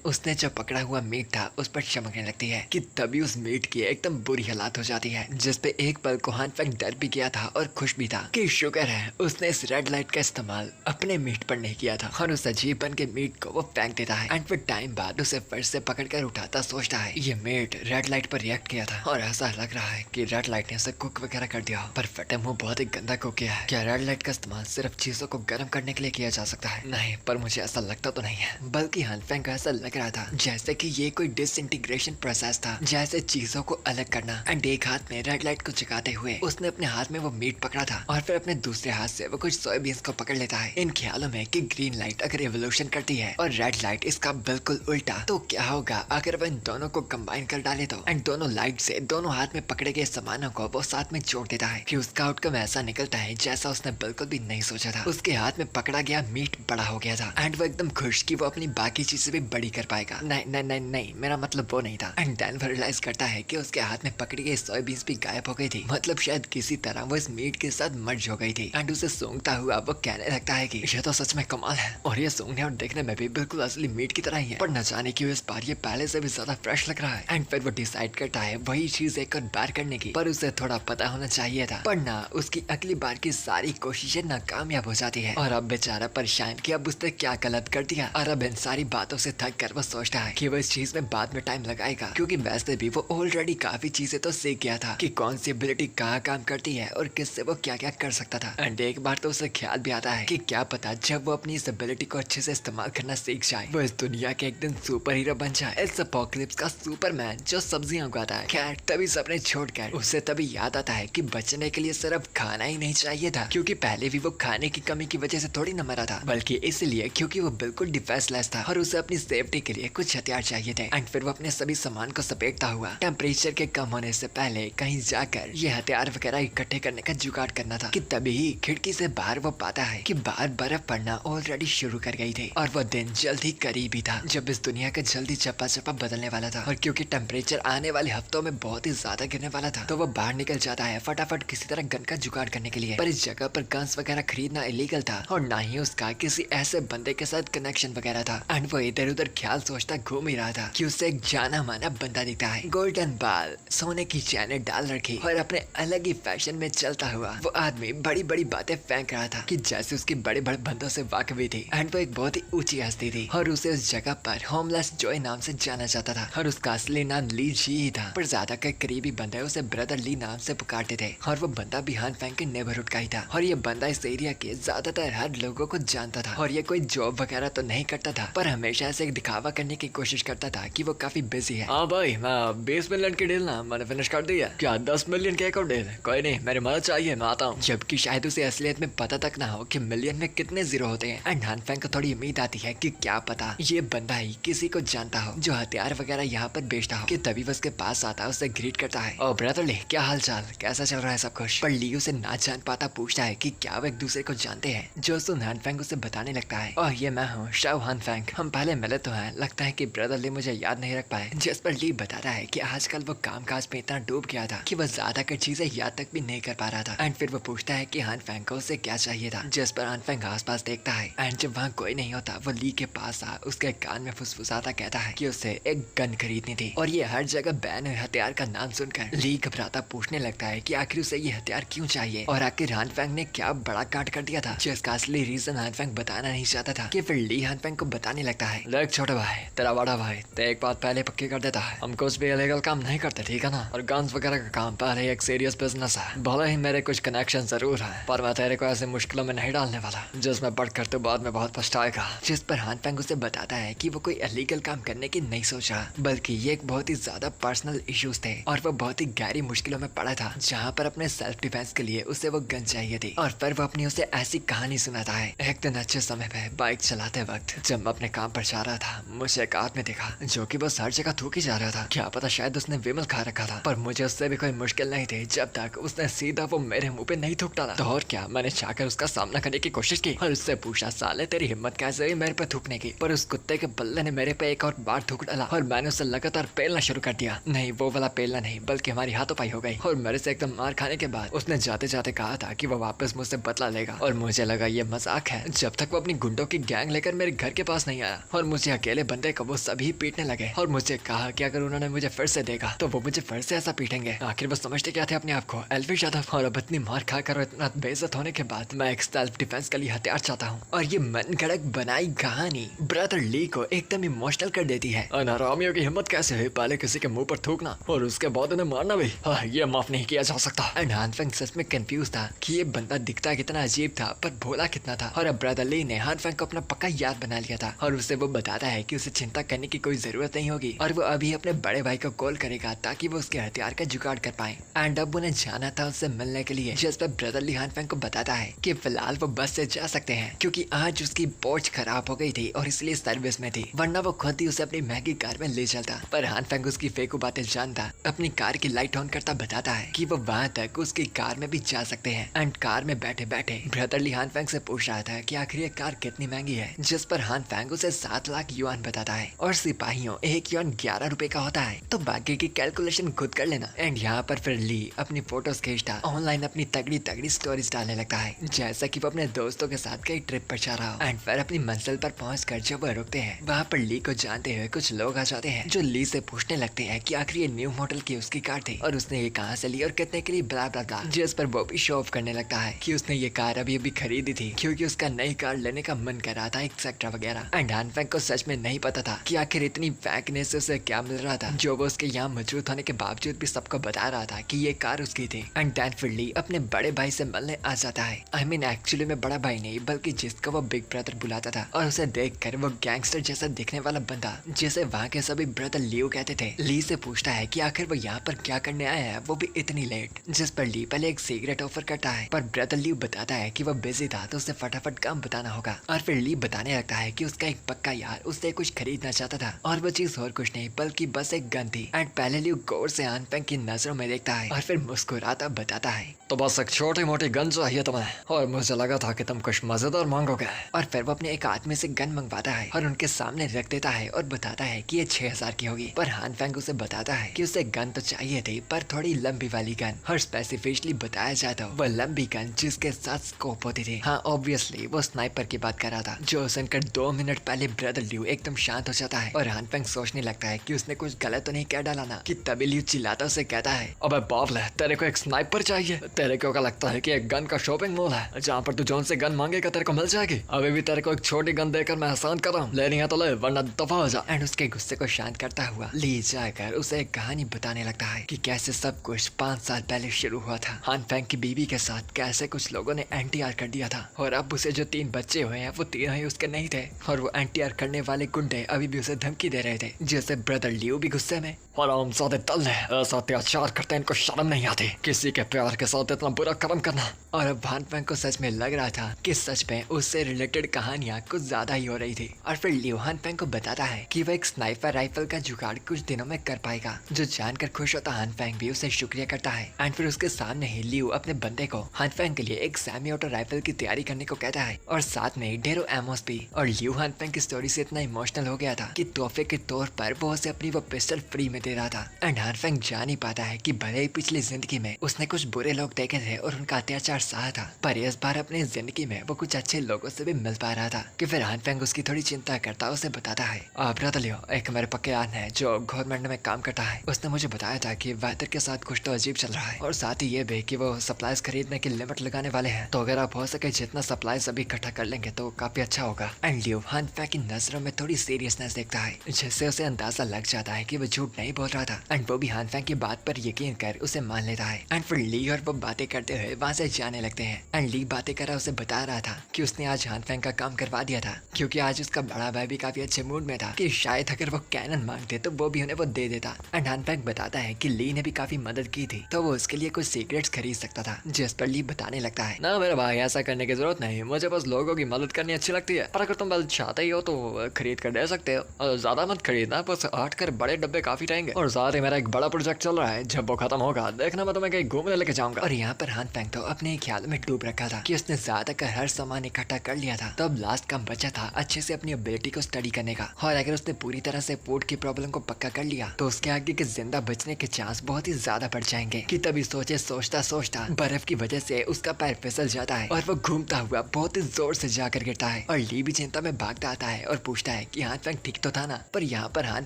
उसने जो पकड़ा हुआ मीट था उस पर चमकने लगती है। कि तभी उस मीट की एकदम बुरी हालात हो जाती है, जिसपे एक पल को हनफेंग डर भी गया था और खुश भी था कि शुक्र है उसने इस रेड लाइट का इस्तेमाल अपने मीट पर नहीं किया था। और उस अजीब बन के मीट को वो फेंक देता है। एंड फिर टाइम बाद उसे फिर से पकड़कर उठाता, सोचता है ये मीट रेड लाइट पर रिएक्ट किया था और ऐसा लग रहा है कि रेड लाइट ने उसे कुक वगैरह कर दिया, पर फटे मुंह बहुत ही गंदा कुक किया है। क्या रेड लाइट का इस्तेमाल सिर्फ चीजों को गर्म करने के लिए किया जा सकता है? नहीं, पर मुझे ऐसा लगता तो नहीं है, बल्कि हनफेंग को ऐसा लग रहा था जैसे कि ये कोई डिसइंटीग्रेशन प्रोसेस था, जैसे चीजों को अलग करना। एंड एक हाथ में रेड लाइट को जगाते हुए उसने अपने हाथ में वो मीट पकड़ा था और फिर अपने दूसरे हाथ से वो कुछ सोयाबीन्स को पकड़ लेता है, इन ख्यालों में कि ग्रीन लाइट अगर एवोल्यूशन करती है और रेड लाइट इसका बिल्कुल उल्टा, तो क्या होगा अगर वो इन दोनों को कंबाइन कर डाले तो। एंड दोनों लाइट से दोनों हाथ में पकड़े गए सामानों को वो साथ में जोड़ देता है कि उसका आउटकम ऐसा निकलता है जैसा उसने बिल्कुल भी नहीं सोचा था। उसके हाथ में पकड़ा गया मीट बड़ा हो गया था एंड वो एकदम खुश कि वो अपनी बाकी चीजें भी बड़ी कर पाएगा। नहीं नहीं नहीं नहीं, मेरा मतलब वो नहीं था। एंड देन वो रियलाइज करता है कि उसके हाथ में पकड़ी गई सोयाबीन्स भी गायब हो गई थी, मतलब शायद किसी तरह वो इस मीट के साथ मर्ज हो गई थी। एंड उसे सूंघता हुआ वो कहने लगता है कि ये तो सच में कमाल है और ये सूंघने और देखने में भी बिल्कुल असली मीट की तरह ही है, पर न जाने क्यों इस बार ये पहले से भी ज्यादा फ्रेश लग रहा है। एंड फिर वो डिसाइड करता है वही चीज एक और बार करने की, पर उसे थोड़ा पता होना चाहिए था, पर ना उसकी अगली बार की सारी कोशिशें नाकामयाब हो जाती है। और अब बेचारा परेशान कि अब उसने क्या गलत कर दिया। और अब इन सारी बातों से थक कर वो सोचता है कि वो इस चीज में बाद में टाइम लगाएगा, क्योंकि वैसे भी वो ऑलरेडी काफी चीजें तो सीख गया था कि कौन सी एबिलिटी कहाँ काम करती है और किससे वो क्या क्या कर सकता था। एंड एक बार तो उसे ख्याल भी आता है कि क्या पता जब वो अपनी इस एबिलिटी को अच्छे से इस्तेमाल करना सीख जाए वो इस दुनिया के एक दिन सुपर हीरो बन जाए, इस एपोकलिप्स का सुपरमैन जो सब्जियां उगाता है। खैर तभी सपने छोड़कर उसे तभी याद आता है कि बचने के लिए सिर्फ खाना ही नहीं चाहिए था, क्योंकि पहले भी वो खाने की कमी की वजह से थोड़ी न मरा था, बल्कि इसलिए क्योंकि वो बिल्कुल डिफेंसलेस था और उसे अपनी सेफ्टी के लिए कुछ हथियार चाहिए थे। एंड फिर वो अपने सभी सामान को सपेटता हुआ टेम्परेचर के कम होने से पहले कहीं जाकर ये हथियार वगैरह इकट्ठे करने का जुगाड़ करना था। कि तभी खिड़की से बाहर वो पाता है कि बाहर बर्फ पड़ना ऑलरेडी शुरू कर गई थी और वो दिन जल्द ही करीब ही था जब इस दुनिया का जल्दी चप्पा चप्पा बदलने वाला था। और क्योंकि टेम्परेचर आने वाले हफ्तों में बहुत ही ज्यादा गिरने वाला था तो वो बाहर निकल जाता है फटाफट किसी तरह गन का जुगाड़ करने के लिए। पर इस जगह पर गन्स वगैरह खरीदना इलीगल था और ना ही उसका किसी ऐसे बंदे के साथ कनेक्शन वगैरह था। एंड वो इधर उधर ख्याल सोचता घूम ही रहा था कि उससे एक जाना माना बंदा दिखता है, गोल्डन बाल, सोने की चैनें डाल रखी और अपने अलग ही फैशन में चलता हुआ वो आदमी बड़ी बड़ी बातें फेंक रहा था कि जैसे उसकी बड़े बड़े बंदों से वाकफी थी। एंड वो एक बहुत ही ऊंची हस्ती थी और उसे उस जगह पर होमलेस जॉय नाम से जाना जाता था और उसका असली नाम ली जी ही था, पर ज्यादा के करीबी बंदे उसे ब्रदर ली नाम से पुकारते थे। और वो बंदा भी हान फेंग के नेबरहुड का ही था और ये बंदा इस एरिया के ज्यादातर हर लोगों को जानता था और ये कोई जॉब वगैरह तो नहीं करता था, पर हमेशा ऐसे दिखावा करने की कोशिश करता था कि वो काफी बिजी है। हाँ भाई, मैं 20 मिलियन की डील ना मैंने फिनिश कर दी है। क्या 10 मिलियन की एक और डील? कोई नहीं, मेरी मदद चाहिए, मैं आता हूँ। जबकि शायद उसे असलियत में पता तक ना हो कि मिलियन में कितने जीरो होते हैं। एंड हान फेंग को थोड़ी उम्मीद आती है कि क्या पता ये बंदा ही किसी को जानता हो जो हथियार वगैरह यहाँ पर बेचता हो, कि तभी वो उसके पास आता है, उसे ग्रीट करता है। ओ ब्रदर ली, क्या हाल चाल, कैसा चल रहा है सब कुछ? पर ली उसे ना जान पाता पूछता है कि क्या वो एक दूसरे को जानते हैं। जो सुन हान फेंग उसे बताने लगता है, ओह ये मैं हूँ शाओ हान फेंग, हम पहले मिले तो हैं, लगता है कि ब्रदर ली मुझे याद नहीं रख पाए। जिस पर ली बताता है कि आजकल वो कामकाज में इतना डूब गया था कि वो ज्यादा कर चीजें याद तक भी नहीं कर पा रहा था। एंड फिर वो पूछता है कि हान फेंग को उसे क्या चाहिए था। जिस पर हान फेंग आस पास देखता है एंड जब वहाँ कोई नहीं होता वो ली के पास आ उसके कान में फुसफुसाता कहता है कि उसे एक गन खरीदनी थी और ये हर जगह बैन हुए हथियार का नाम सुनकर ली घबराता पूछने लगता है कि आखिर उसे ये हथियार क्यों चाहिए और आखिर हान फेंग ने क्या बड़ा कांड कर दिया था जिसका असली रीजन हान फेंग बताना नहीं चाहता था। कि फिर ली हान फेंग को बताने लगता है, देख छोटे भाई, तेरा बड़ा भाई तो एक बात पहले पक्की कर देता है, हम कुछ भी इलीगल काम नहीं करते, ठीक है ना? और गन्स वगैरह का काम पहले एक सीरियस बिजनेस है। भले ही मेरे कुछ कनेक्शन जरूर है, पर मैं तेरे को ऐसे मुश्किलों में नहीं डालने वाला जिसमें बढ़कर तो बाद में बहुत पछताएगा। जिस पर हान फेंग उसे बताता है कि वो कोई इलीगल काम करने की नहीं सोच रहा, बल्कि ये एक बहुत ही ज्यादा पर्सनल इश्यूज थे और वो बहुत ही गहरी मुश्किलों में पड़ा था, जहाँ पर अपने सेल्फ डिफेंस के लिए उसे वो गन चाहिए थी। और फिर वो अपनी उसे ऐसी कहानी सुनाता है, एक दिन अच्छे समय पे बाइक चलाते वक्त जब मैं अपने काम पर जा रहा था, मुझे एक आदमी दिखा जो कि बस हर जगह थूकी जा रहा था। क्या पता शायद उसने विमल खा रखा था, पर मुझे उससे भी कोई मुश्किल नहीं थी जब तक उसने सीधा वो मेरे मुंह पे नहीं थूक डाला। तो और क्या, मैंने जाकर उसका सामना करने की कोशिश की और उससे पूछा, साले तेरी हिम्मत कैसे हुई मेरे पे थूकने की? पर उस कुत्ते के बल्ले ने मेरे पे एक और बार थूक डाला और मैंने उसे लगातार पेलना शुरू कर दिया। नहीं, वो वाला पेलना नहीं, बल्कि हमारी हाथोपाई हो गई और मेरे से एकदम मार खाने के बाद उसने जाते जाते कहा था कि वो वापस मुझसे बदला लेगा और मुझे लगा ये मजाक है, जब तक वो अपनी गुंडों की गैंग लेकर मेरे घर के पास नहीं आया और मुझे अकेले बंदे को वो सभी पीटने लगे और मुझे कहा कि अगर उन्होंने मुझे फिर से देखा तो वो मुझे फिर से ऐसा पीटेंगे। आखिर वो समझते क्या थे अपने आप को, एल्विश यादव। और अब इतनी मार खाकर और इतना बेइज्जत होने के बाद मैं एक सेल्फ डिफेंस के लिए हथियार चाहता हूँ और ये मन गढ़ंत बनाई कहानी ब्रदर ली को एकदम इमोशनल कर देती है। अनारामियों की हिम्मत कैसे हुई पहले किसी के मुंह पर थूकना और उसके बाद उन्हें मारना भी? ये माफ नहीं किया जा सकता। एंड हान फेंग सच में कंफ्यूज था कि ये बंदा दिखता कितना अजीब था पर भोला कितना था। और अब ब्रदर ली ने हान फेंग को अपना पक्का याद बना लिया था और उसे वो बताता है कि उसे चिंता करने की कोई जरूरत नहीं होगी और वो अभी अपने बड़े भाई को कॉल करेगा ताकि वो उसके हथियार का जुगाड़ कर पाए। एंड अब उन्हें जाना था उससे मिलने के लिए, जिस पर ब्रदर ली हान फेंग को बताता है कि फिलहाल वो बस से जा सकते हैं क्योंकि आज उसकी पोर्च खराब हो गई थी और इसलिए सर्विस में थी, वरना वो खुद ही उसे अपनी महंगी कार में ले चलता। पर हान फेंग उसकी फेकू बातें जानता अपनी कार की लाइट ऑन करता बताता है कि वो वहाँ तक उसकी कार में भी जा सकते हैं। एंड कार में बैठे बैठे ब्रदर ली हान फेंग से पूछ रहा था कि आखिर ये कार कितनी महंगी है, जिस पर हान फेंग उसे 7 लाख युआन बताता है और सिपाहियों एक युआन 11 रुपए का होता है, तो बाकी की कैलकुलेशन खुद कर लेना। एंड यहाँ पर फिर ली अपनी फोटोज खींचता ऑनलाइन अपनी तगड़ी तगड़ी स्टोरीज डालने लगता है जैसा कि वो अपने दोस्तों के साथ कई ट्रिप पर जा रहा हो। एंड फिर अपनी मंजिल पर पहुंचकर जब वह रुकते हैं वहाँ पर ली को जानते हुए कुछ लोग आ जाते हैं जो ली से पूछने लगते हैं कि आखिर ये न्यू मॉडल की उसकी कार थी और उसने ये कहाँ से ली और कितने के लिए, ब्ला ब्ला ब्ला। जिस पर वो भी शो ऑफ करने लगता है कि उसने ये कार अभी अभी खरीदी थी क्योंकि उसका नई कार लेने का मन कर रहा था एक्सेट्रा वगैरह। एंड हान फेंग को सच में नहीं पता था कि आखिर इतनी फेंकने से उसे क्या मिल रहा था जो वो उसके यहाँ मौजूद होने के बावजूद भी सबको बता रहा था कि ये कार उसकी थी। एंड दैन फिर ली अपने बड़े भाई से मिलने आ जाता है। आई मीन एक्चुअली में बड़ा भाई नहीं बल्कि जिसको वो बिग ब्रदर बुलाता था और उसे देखकर वो गैंगस्टर जैसा दिखने वाला बंदा जिसे वहाँ के सभी ब्रदर लियो कहते थे ली से पूछता है कि आखिर वो यहाँ पर क्या करने आया है, वो भी इतनी लेट। जिस पर ली पहले एक सिगरेट ऑफर करता है पर ब्रदर लियो बताता है कि वो बिजी था तो उसे फटाफट काम बताना होगा। और फिर ली बताने लगता है कि उसका एक पक्का यार उससे कुछ खरीदना चाहता था और वो चीज और कुछ नहीं बल्कि बस एक गन थी। एंड पहले लियो गौर से हान फेंग की नजरों में देखता है और फिर मुस्कुराता बताता है, तो बस एक छोटी मोटी गन चाहिए तुम्हें और मुझे लगा था कि तुम कुछ मजेदार मांगोगे। और फिर वो अपने एक आदमी से गन मंगवाता है और उनके सामने रख देता है और बताता है कि ये 6000 की होगी। पर हान फेंग उसे बताता है कि उसे गन तो चाहिए थी पर थोड़ी लंबी वाली गन और स्पेसिफिकली बताया जाए तो वो लंबी गन जिसके के साथ स्कोप होती थी। हाँ ऑब्वियसली वो स्नाइपर की बात कर रहा था जो सुनकर 2 मिनट पहले ब्रदर लियो एकदम शांत हो जाता है और हान फेंग सोचने लगता है कि उसने कुछ गलत तो नहीं कह डाला ना, कि तभी लियो चिल्लाता उसे कहता है, अबे बाप ले, तेरे को एक स्नाइपर चाहिए? तेरे को क्या लगता है कि एक गन का शॉपिंग मॉल है जहाँ पर तू जौन से गन मांगेगा तेरे को मिल जाएगी? अभी भी तेरे को एक छोटी गन देकर मैं आसान कर रहा हूँ, लेनी है तो ले वरना दफा हो जा। एंड उसके गुस्से को शांत करता हुआ ली जाकर उसे एक कहानी बताने लगता है कि कैसे सब कुछ 5 साल पहले शुरू हुआ था। हान फेंग की बीवी के साथ कैसे कुछ लोगों ने एनटीआर कर दिया था और अब उसे जो 3 बच्चे हुए हैं वो तीनों ही उसके नहीं थे और वो एनटीआर करने वाले गुंडे अभी भी उसे धमकी दे रहे थे, जिससे ब्रदर लियो भी गुस्से में, हरामजादे दल ने ऐसा अत्याचार करते इनको शर्म नहीं आती, किसी के प्यार के साथ इतना बुरा कर्म करना। और अब हान फेंग को सच में लग रहा था कि सच में उससे रिलेटेड कहानियां कुछ ज्यादा ही हो रही थी। और फिर लियो हान फेंग को बताता है कि वह एक स्नाइपर राइफल का जुगाड़ कुछ दिनों में कर पाएगा, जो जानकर खुश होता हान फेंग भी उसे शुक्रिया करता है। एंड फिर उसके सामने ही लियो अपने बंदे को हान फेंग के लिए एक सेमी ऑटो राइफल की तैयारी करने को कहता है और साथ में ढेरों एमोस भी। और लियो हान फेंग की स्टोरी से इतना इमोशनल हो गया था कि तोहफे के तौर पर वो उसे अपनी वो पिस्टल फ्री में दे रहा था। एंड हान फेंग जान ही पाता है कि भले ही पिछली जिंदगी में उसने कुछ बुरे लोग देखे थे और उनका अत्याचार सहा था, पर इस बार अपनी जिंदगी में वो कुछ अच्छे लोगों से भी मिल पा रहा था। कि फिर हान फेंग उसकी थोड़ी चिंता करता उसे बताता है, ब्रदर लियो, एक मेरे पक्के यार है जो गवर्नमेंट में काम करता है, उसने मुझे बताया था कि वेदर के साथ कुछ तो अजीब चल रहा है और साथ ही ये भी कि वो सप्लाईज खरीदने की लिमिट लगाने वाले हैं, तो अगर आप हो सके जितना सप्लाईज अभी इकट्ठा कर लेंगे तो काफी अच्छा होगा। एंड लियो हान फेंग की नजरों में थोड़ी सीरियसनेस देखता है, जिससे उसे अंदाजा लग जाता है कि वो झूठ नहीं बोल रहा था। एंड वो भी हान फेंग की बात पर यकीन कर उसे मान लेता है। एंड फिर ली और वो बातें करते हुए वहाँ से जाने लगते हैं। एंड ली बातें कर उसे बता रहा था कि उसने आज हान फेंग का काम करवा दिया था, क्योंकि आज उसका बड़ा भाई भी काफी अच्छे मूड में था कि शायद अगर वो कैनन मांगते तो वो भी उन्हें वो दे देता। एंड हान फेंग बताता है कि ली ने भी काफी मदद की थी तो वो उसके लिए कुछ सीक्रेट्स खरीद सकता था, जिस पर ली बताने लगता है, ना मेरे भाई ऐसा करने की जरूरत नहीं, मुझे बस लोगों की मदद करनी अच्छी लगती है, पर अगर तुम बस चाहते ही हो तो खरीद कर दे सकते हो, और ज्यादा मत खरीदना, बस 8 कर बड़े डब्बे काफी रहेंगे, और साथ ही मेरा एक बड़ा प्रोजेक्ट चल रहा है, जब वो खत्म होगा देखना मैं तुम्हें कहीं घूमने लेके जाऊंगा। और यहाँ पर हान फेंग तो अपने ख्याल में डूब रखा था कि उसने ज्यादातर हर सामान इकट्ठा कर लिया था, तो अब लास्ट काम बचा था अच्छे से अपनी एबिलिटी को स्टडी करने का। और अगर उसने पूरी तरह से पोर्ट की प्रॉब्लम को पक्का कर लिया तो उसके आगे के जिंदा बचने के चांस बहुत ही ज्यादा बढ़ जाएंगे। कि तभी सोचता सोचता बर्फ की वजह से उसका पैर फिसल जाता है और वो घूमता हुआ बहुत ही जोर से जाकर गिरता है। और ली भी चिंता में भागता आता है और पूछता है कि हान फेंग ठीक तो था ना, पर यहाँ पर हान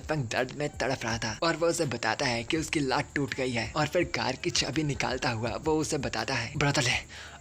फेंग दर्द में तड़प रहा था और वो उसे बताता है कि उसकी लात टूट गई है। और फिर कार की चाबी निकालता हुआ वो उसे बताता है, ब्रदर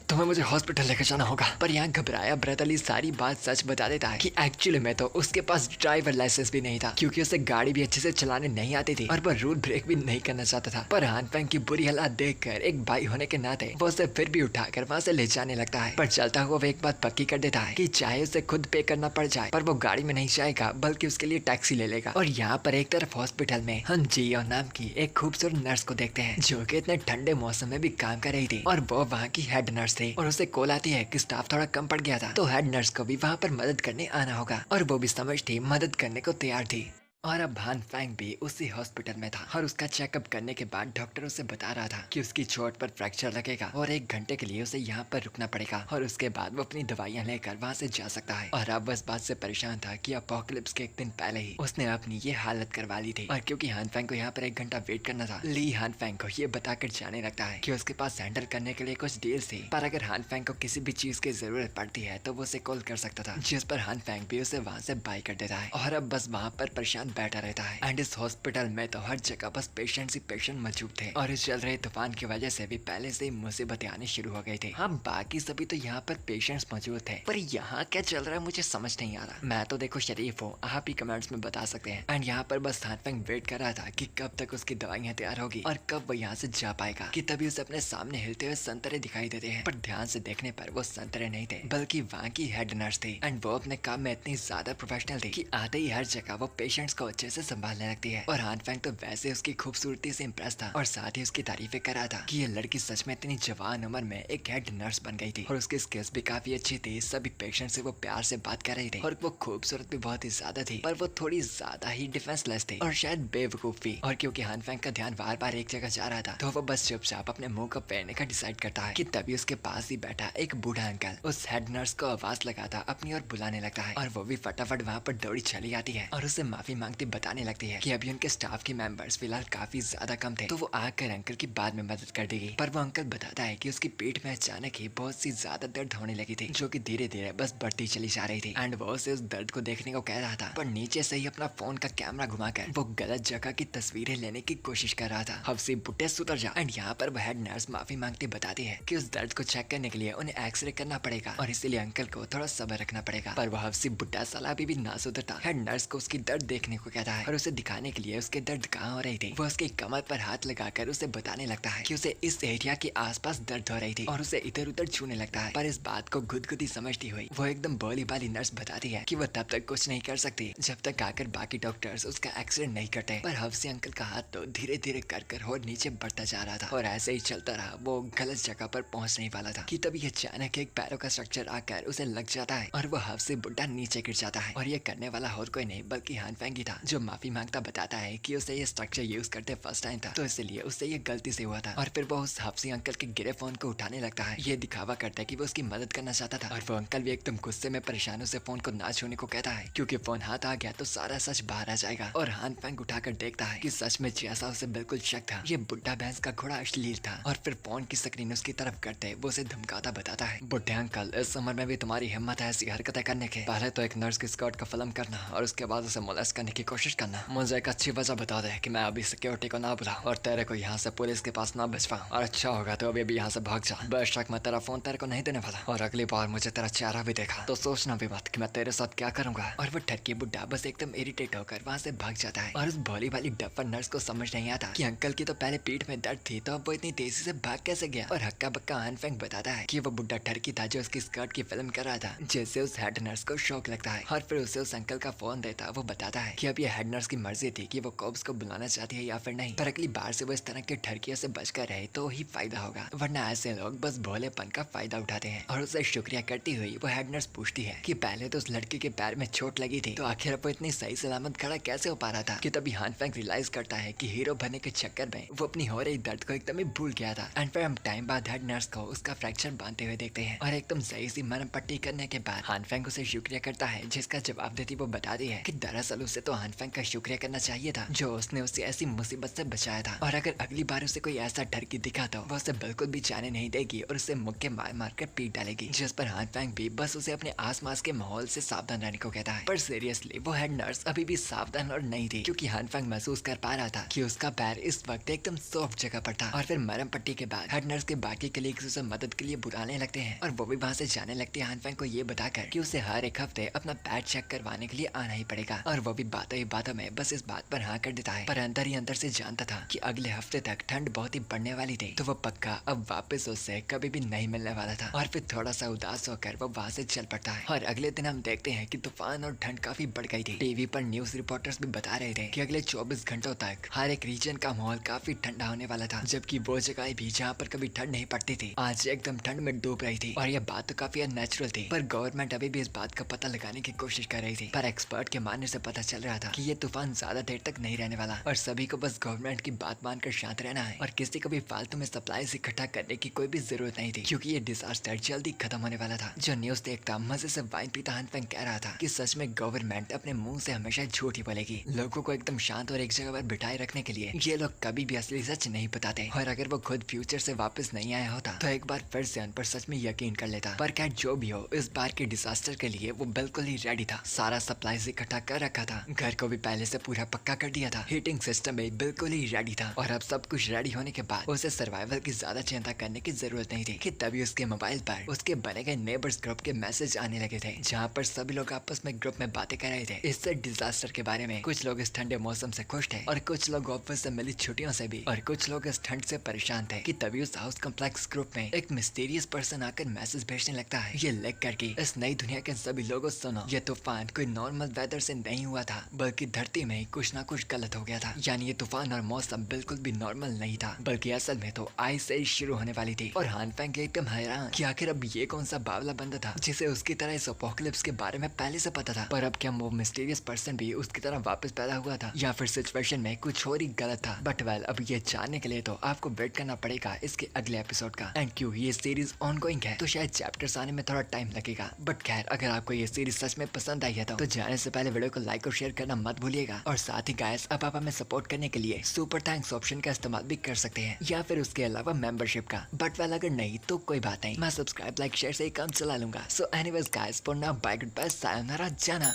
तुम्हें मुझे हॉस्पिटल लेकर जाना होगा। पर यहाँ घबराया ब्रदरली सारी बात सच बता देता है कि एक्चुअली में तो उसके पास ड्राइवर लाइसेंस भी नहीं था, क्योंकि उसे गाड़ी भी अच्छे से चलाने नहीं आती थी और वह रूल ब्रेक भी नहीं करना चाहता था। पर हान फेंग की बुरी हालत देखकर एक भाई होने के नाते वो उसे फिर भी उठाकर वहाँ से ले जाने लगता है। पर चलता हुआ वो एक बात पक्की कर देता है कि चाहे उसे खुद पे करना पड़ जाए पर वो गाड़ी में नहीं जाएगा बल्कि उसके लिए टैक्सी ले लेगा। और यहाँ पर एक तरफ हॉस्पिटल में हम जियो नाम की एक खूबसूरत नर्स को देखते हैं जो कि इतने ठंडे मौसम में भी काम कर रही थी और वो वहाँ की हेड नर्स थी। और उसे कॉल आती है कि स्टाफ थोड़ा कम पड़ गया था, तो हेड नर्स को भी वहाँ पर मदद करने आना होगा और वो भी समझती मदद करने को तैयार थी। और अब हान फेंग भी उसी हॉस्पिटल में था और उसका चेकअप करने के बाद डॉक्टर उसे बता रहा था कि उसकी चोट पर फ्रैक्चर लगेगा और 1 घंटे के लिए उसे यहाँ पर रुकना पड़ेगा और उसके बाद वो अपनी दवाइयाँ लेकर वहाँ से जा सकता है। और अब बस बात से परेशान था कि अपोकलिप्स के 1 दिन पहले ही उसने अपनी ये हालत करवा ली थी। और क्योंकि हान फेंग को यहाँ पर 1 घंटा वेट करना था, ली हान फेंग को ये बताकर जाने लगता है कि उसके पास हैंडल करने के लिए कुछ डील्स थी, पर अगर हान फेंग को किसी भी चीज की जरूरत पड़ती है तो वो उसे कॉल कर सकता था, जिस पर हान फेंग भी उसे वहाँ से बाय कर देता है। और अब बस वहाँ पर परेशान बैठा रहता है। इस हॉस्पिटल में तो हर जगह बस पेशेंट ही पेशेंट मौजूद थे और इस चल रहे तूफान की वजह से भी पहले से ही मुसीबतें आनी शुरू हो गई थी। हाँ बाकी सभी तो यहाँ पर पेशेंट्स मौजूद थे, पर यहाँ क्या चल रहा है मुझे समझ नहीं आ रहा। मैं तो देखो शरीफ हूँ, आप ही कमेंट्स में बता सकते हैं। एंड यहाँ पर बस हान फेंग वेट कर रहा था कि कब तक उसकी दवाइयाँ तैयार होगी और कब वो यहाँ से जा पाएगा। कि तभी उसे अपने सामने हिलते हुए संतरे दिखाई देते हैं, पर ध्यान से देखने पर वो संतरे नहीं थे बल्कि वहाँ की हेड नर्स थी। एंड वो अपने काम में इतनी ज्यादा प्रोफेशनल थी कि आते ही हर जगह वो पेशेंट्स को अच्छे से संभालने लगती है। और हान फेंग तो वैसे उसकी खूबसूरती से इम्प्रेस था और साथ ही उसकी तारीफें कर रहा था कि ये लड़की सच में इतनी जवान उम्र में एक हेड नर्स बन गई थी और उसकी स्किल्स भी काफी अच्छी थी। सभी पेशेंट से वो प्यार से बात कर रही थी और वो खूबसूरत भी बहुत ही ज्यादा थी, पर वो थोड़ी ज्यादा ही डिफेंसलेस थी और शायद बेवकूफ भी। और क्योंकि हान फेंग का ध्यान बार बार एक जगह जा रहा था तो वो बस चुपचाप अपने मुंह को फेरने का डिसाइड करता है कि तभी उसके पास ही बैठा एक बूढ़ा अंकल उस हेड नर्स को आवाज लगाता अपनी ओर बुलाने लगता है और वो भी फटाफट वहाँ पर दौड़ी चली आती है और उसे माफी मांग मांगते बताने लगती है कि अभी उनके स्टाफ के मेंबर्स फिलहाल काफी ज्यादा कम थे, तो वो आकर अंकल की बाद में मदद कर देगी। पर वो अंकल बताता है कि उसकी पीठ में अचानक ही बहुत सी ज्यादा दर्द होने लगी थी, जो कि धीरे धीरे बस बढ़ती चली जा रही थी। एंड वो उसे उस दर्द को देखने को कह रहा था, पर नीचे से ही अपना फोन का कैमरा घुमाकर वो गलत जगह की तस्वीरें लेने की कोशिश कर रहा था। हफ्सी बुट्टे सुधर जा। एंड यहाँ पर वह हेड नर्स माफी मांगती बताती है कि उस दर्द को चेक करने के लिए उन्हें एक्सरे करना पड़ेगा और इसीलिए अंकल को थोड़ा सब्र रखना पड़ेगा। पर वह हफ्सी बुट्टा साला अभी भी ना सुधरता। हेड नर्स को उसकी दर्द देखने को कहता है और उसे दिखाने के लिए उसके दर्द कहाँ हो रही थी वो उसकी कमर पर हाथ लगाकर उसे बताने लगता है कि उसे इस एरिया के आसपास दर्द हो रही थी और उसे इधर उधर छूने लगता है। पर इस बात को गुदगुदी समझती हुई वो एकदम भोली भाली नर्स बताती है कि वो तब तक कुछ नहीं कर सकती जब तक आकर बाकी डॉक्टर्स उसका एक्सरे नहीं करते। पर हफ्सी अंकल का हाथ तो धीरे धीरे कर और नीचे बढ़ता जा रहा था और ऐसे ही चलता रहा। वो गलत जगह पर पहुंच नहीं वाला था कि तभी अचानक एक पैरों का स्ट्रक्चर आकर उसे लग जाता है और वो हफ्सी बुड्ढा नीचे गिर जाता है। और ये करने वाला और कोई नहीं बल्कि हान फेंग ही था, जो माफी मांगता बताता है कि उसे ये स्ट्रक्चर यूज करते फर्स्ट टाइम था, तो इसलिए उससे ये गलती से हुआ था। और फिर वो उस हफ्सी अंकल के गिरे फोन को उठाने लगता है, ये दिखावा करता है कि वो उसकी मदद करना चाहता था। और वो अंकल भी एकदम गुस्से में परेशान उसे फोन को ना छूने को कहता है, क्योंकि फोन हाथ आ गया तो सारा सच बाहर आ जाएगा। और हान फेंग उठाकर देखता है कि सच में जैसा उसे बिल्कुल शक था, ये बुड्ढा भैंस का घोड़ा अश्लील था। और फिर फोन की स्क्रीन उसकी तरफ करते वो उसे धमकाता बताता है, बुड्ढे अंकल इस उम्र में भी तुम्हारी हिम्मत है ऐसी हरकतें करने के? पहले तो एक नर्स की स्कर्ट का फिल्म करना और उसके बाद उसे मोलेस्ट करने की कोशिश करना। मुझे एक अच्छी वजह बता दे कि मैं अभी सिक्योरिटी को ना बुलाऊं और तेरे को यहाँ से पुलिस के पास ना भिजवाऊं। और अच्छा होगा तो अभी यहाँ से भाग जा। बेशक मैं तेरा फोन तेरे को नहीं देने वाला, और अगली बार मुझे तेरा चेहरा भी देखा तो सोचना भी मत कि मैं तेरे साथ क्या करूंगा। और वो ठरकी बुड्ढा बस एकदम इरिटेट होकर वहाँ से भाग जाता है। और उस भोली भाली डफर नर्स को समझ नहीं आता कि अंकल की तो पहले पीठ में दर्द थी, तो अब वो इतनी तेजी से भाग कैसे गया। और हक्का बक्का हान फेंग बताता है कि वो बुड्ढा ठरकी था जो उसकी स्कर्ट की फिल्म कर रहा था, जिससे उस हेड नर्स को शौक लगता है। और फिर उसे उस अंकल का फोन देता वो बताता है कि अब ये हेड नर्स की मर्जी थी कि वो कॉप्स को बुलाना चाहती है या फिर नहीं, पर अगली बार से वो इस तरह के ठरकियों से बचकर रहे तो ही फायदा होगा, वरना ऐसे लोग बस भोलेपन का फायदा उठाते हैं। और उसे शुक्रिया करती हुई वो हेड नर्स पूछती है कि पहले तो उस लड़के के पैर में चोट लगी थी, तो आखिर वो इतनी सही सलामत खड़ा कैसे हो पा रहा था। कि तभी हान फेंग रियलाइज करता है कि हीरो बनने के चक्कर में वो अपनी हो रही दर्द को एकदम ही भूल गया था। एंड फिर हम टाइम बाद हेड नर्स को उसका फ्रैक्चर बांधते हुए देखते हैं और एकदम सही सी मरहम पट्टी करने के बाद हान फेंग उसे शुक्रिया करता है, जिसका जवाब देती वो बताती है कि दरअसल उसे तो हान फेंग का शुक्रिया करना चाहिए था जो उसने उसे ऐसी मुसीबत से बचाया था, और अगर अगली बार उसे कोई ऐसा ठरकी दिखा तो वो उसे बिल्कुल भी जाने नहीं देगी और उसे मुक्के मार मार कर पीट डालेगी। जिस पर हान फेंग भी बस उसे अपने आसपास के माहौल से सावधान रहने को कहता है। पर सीरियसली वो हेड नर्स अभी भी सावधान और नहीं थी, क्योंकि हान फेंग महसूस कर पा रहा था कि उसका पैर इस वक्त एकदम सॉफ्ट जगह पर था। और फिर मरहम पट्टी के बाद हेड नर्स के बाकी कलीग्स उसे मदद के लिए बुलाने लगते हैं और वो भी वहाँ से जाने लगती है हान फेंग को ये बताकर कि उसे हर एक हफ्ते अपना पैर चेक करवाने के लिए आना ही पड़ेगा। और वो भी बातों ही बातों में बस इस बात पर हाँ कर देता है, पर अंदर ही अंदर से जानता था कि अगले हफ्ते तक ठंड बहुत ही बढ़ने वाली थी, तो वो पक्का अब वापस उससे कभी भी नहीं मिलने वाला था। और फिर थोड़ा सा उदास होकर वो वहाँ से चल पड़ता है। और अगले दिन हम देखते हैं कि तूफान और ठंड काफी बढ़ गई थी। टीवी पर न्यूज रिपोर्टर्स भी बता रहे थे कि अगले 24 घंटों तक हर एक रीजन का माहौल काफी ठंडा होने वाला था, जबकि वो जगह भी जहाँ पर कभी ठंड नहीं पड़ती थी आज एकदम ठंड में डूब रही थी। और यह बात तो काफी अननेचुरल थी, पर गवर्नमेंट अभी भी इस बात का पता लगाने की कोशिश कर रही थी। पर एक्सपर्ट के मानने से पता चल रहा था कि ये तूफान ज्यादा देर तक नहीं रहने वाला और सभी को बस गवर्नमेंट की बात मानकर शांत रहना है और किसी को भी फालतू में सप्लाईज इकट्ठा करने की कोई भी जरूरत नहीं थी, क्योंकि ये डिजास्टर जल्दी खत्म होने वाला था। जो न्यूज देखता मजे से वाइन पीता हान फेंग कह रहा था कि सच में गवर्नमेंट अपने मुंह से हमेशा झूठ ही बोलेगी। लोगों को एकदम शांत और एक जगह पर बिठाए रखने के लिए ये लोग कभी भी असली सच नहीं बताते, और अगर वो खुद फ्यूचर से वापस नहीं आया होता तो एक बार फिर से उन पर सच में यकीन कर लेता। पर खैर जो भी हो, इस बार के डिजास्टर के लिए वो बिल्कुल ही रेडी था। सारा सप्लाईज इकट्ठा कर रखा था, घर को भी पहले से पूरा पक्का कर दिया था, हीटिंग सिस्टम भी बिल्कुल ही रेडी था। और अब सब कुछ रेडी होने के बाद उसे सर्वाइवल की ज्यादा चिंता करने की जरूरत नहीं थी कि तभी उसके मोबाइल पर उसके बने गए नेबर्स ग्रुप के मैसेज आने लगे थे, जहाँ पर सभी लोग आपस में ग्रुप में बातें कर रहे थे इससे डिजास्टर के बारे में। कुछ लोग इस ठंडे मौसम से खुश थे और कुछ लोग ऑफिस से मिली छुट्टियों से भी, और कुछ लोग इस ठंड से परेशान थे कि तभी उस हाउस कॉम्प्लेक्स ग्रुप में एक मिस्टीरियस पर्सन आकर मैसेज भेजने लगता है, ये लिख करके इस नई दुनिया के सभी लोगों सुनो, ये तूफान कोई नॉर्मल वेदर से नहीं हुआ था, बल्कि धरती में कुछ ना कुछ गलत हो गया था। यानी ये तूफान और मौसम बिल्कुल भी नॉर्मल नहीं था, बल्कि असल में तो आइस से ही शुरू होने वाली थी। और हान फेंग एकदम हैरान कि आखिर अब ये कौन सा बावला बंदा था जिसे उसकी तरह इस अपोकलिप्स के बारे में पहले से पता था। पर अब क्या वो मिस्टीरियस पर्सन भी उसकी तरह वापस पैदा हुआ था या फिर सिचुएशन में कुछ और ही गलत था। बट वेल अब ये जानने के लिए तो आपको वेट करना पड़ेगा इसके अगले एपिसोड का। एंड क्यों ये सीरीज ऑनगोइंग है तो शायद चैप्टर्स आने में थोड़ा टाइम लगेगा। बट खैर अगर आपको ये सीरीज सच में पसंद आई है तो जाने से पहले वीडियो को लाइक और शेयर करना मत भूलिएगा। और साथ ही गाइस अब आप हमें सपोर्ट करने के लिए सुपर थैंक्स ऑप्शन का इस्तेमाल भी कर सकते हैं, या फिर उसके अलावा मेंबरशिप का। बट वेल अगर नहीं तो कोई बात नहीं, मैं सब्सक्राइब लाइक शेयर से ही काम चला लूंगा। So anyways guys for now bye good bye sayonara जाना।